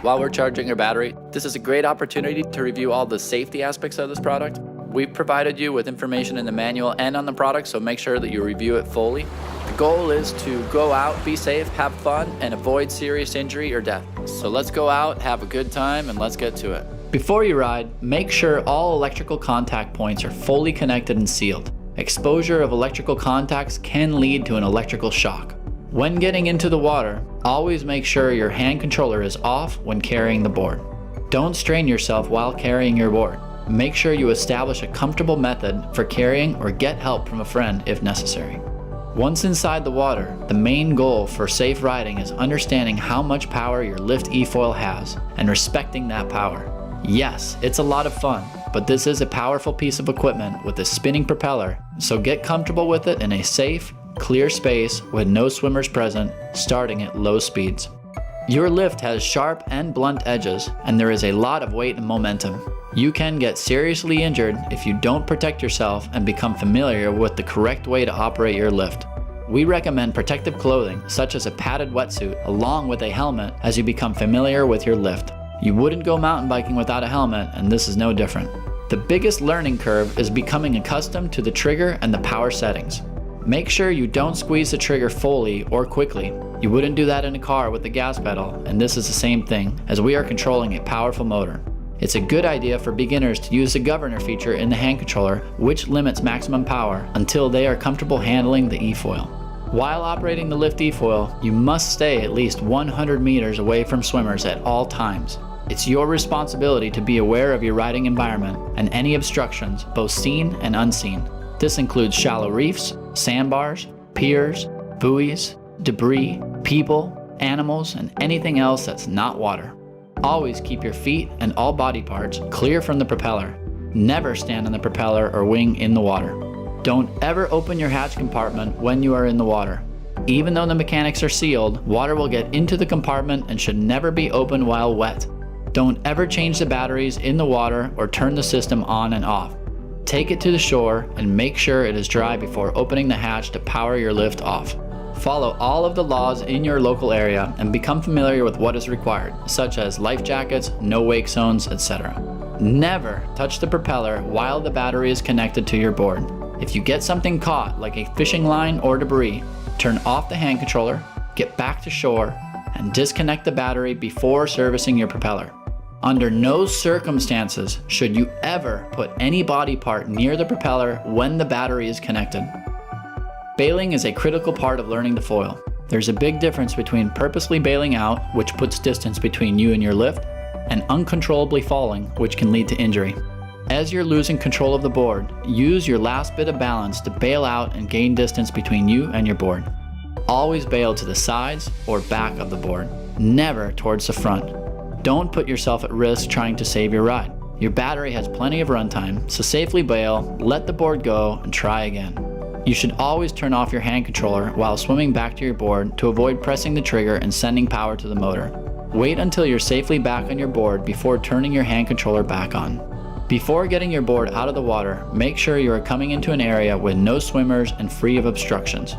while we're charging your battery, this is a great opportunity to review all the safety aspects of this product. We've provided you with information in the manual and on the product, so make sure that you review it fully. The goal is to go out, be safe, have fun, and avoid serious injury or death. So let's go out, have a good time, and let's get to it. Before you ride, make sure all electrical contact points are fully connected and sealed. Exposure of electrical contacts can lead to an electrical shock. When getting into the water, always make sure your hand controller is off when carrying the board. Don't strain yourself while carrying your board. Make sure you establish a comfortable method for carrying or get help from a friend if necessary. Once inside the water, the main goal for safe riding is understanding how much power your lift eFoil has and respecting that power. Yes, it's a lot of fun, but this is a powerful piece of equipment with a spinning propeller, so get comfortable with it in a safe, clear space with no swimmers present, starting at low speeds. Your lift has sharp and blunt edges, and there is a lot of weight and momentum. You can get seriously injured if you don't protect yourself and become familiar with the correct way to operate your lift. We recommend protective clothing, such as a padded wetsuit, along with a helmet as you become familiar with your lift. You wouldn't go mountain biking without a helmet, and this is no different. The biggest learning curve is becoming accustomed to the trigger and the power settings. Make sure you don't squeeze the trigger fully or quickly. You wouldn't do that in a car with the gas pedal, and this is the same thing, as we are controlling a powerful motor. It's a good idea for beginners to use the governor feature in the hand controller, which limits maximum power until they are comfortable handling the eFoil. While operating the lift eFoil, you must stay at least 100 meters away from swimmers at all times. It's your responsibility to be aware of your riding environment and any obstructions, both seen and unseen. This includes shallow reefs, sandbars, piers, buoys, debris, people, animals, and anything else that's not water. Always keep your feet and all body parts clear from the propeller. Never stand on the propeller or wing in the water. Don't ever open your hatch compartment when you are in the water. Even though the mechanics are sealed, water will get into the compartment and should never be opened while wet. Don't ever change the batteries in the water or turn the system on and off. Take it to the shore and make sure it is dry before opening the hatch to power your lift off. Follow all of the laws in your local area and become familiar with what is required, such as life jackets, no wake zones, etc. Never touch the propeller while the battery is connected to your board. If you get something caught, like a fishing line or debris, turn off the hand controller, get back to shore, and disconnect the battery before servicing your propeller. Under no circumstances should you ever put any body part near the propeller when the battery is connected. Bailing is a critical part of learning the foil. There's a big difference between purposely bailing out, which puts distance between you and your lift, and uncontrollably falling, which can lead to injury. As you're losing control of the board, use your last bit of balance to bail out and gain distance between you and your board. Always bail to the sides or back of the board, never towards the front. Don't put yourself at risk trying to save your ride. Your battery has plenty of runtime, so safely bail, let the board go, and try again. You should always turn off your hand controller while swimming back to your board to avoid pressing the trigger and sending power to the motor. Wait until you're safely back on your board before turning your hand controller back on. Before getting your board out of the water, make sure you are coming into an area with no swimmers and free of obstructions.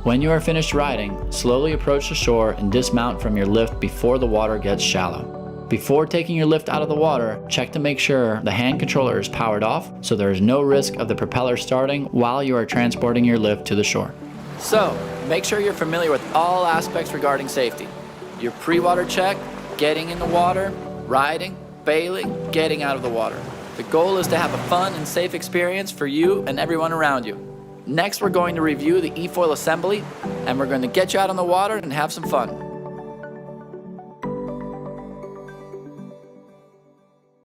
When you are finished riding, slowly approach the shore and dismount from your lift before the water gets shallow. Before taking your lift out of the water, check to make sure the hand controller is powered off so there is no risk of the propeller starting while you are transporting your lift to the shore. So, make sure you're familiar with all aspects regarding safety. Your pre-water check, getting in the water, riding, bailing, getting out of the water. The goal is to have a fun and safe experience for you and everyone around you. Next, we're going to review the eFoil assembly, and we're going to get you out on the water and have some fun.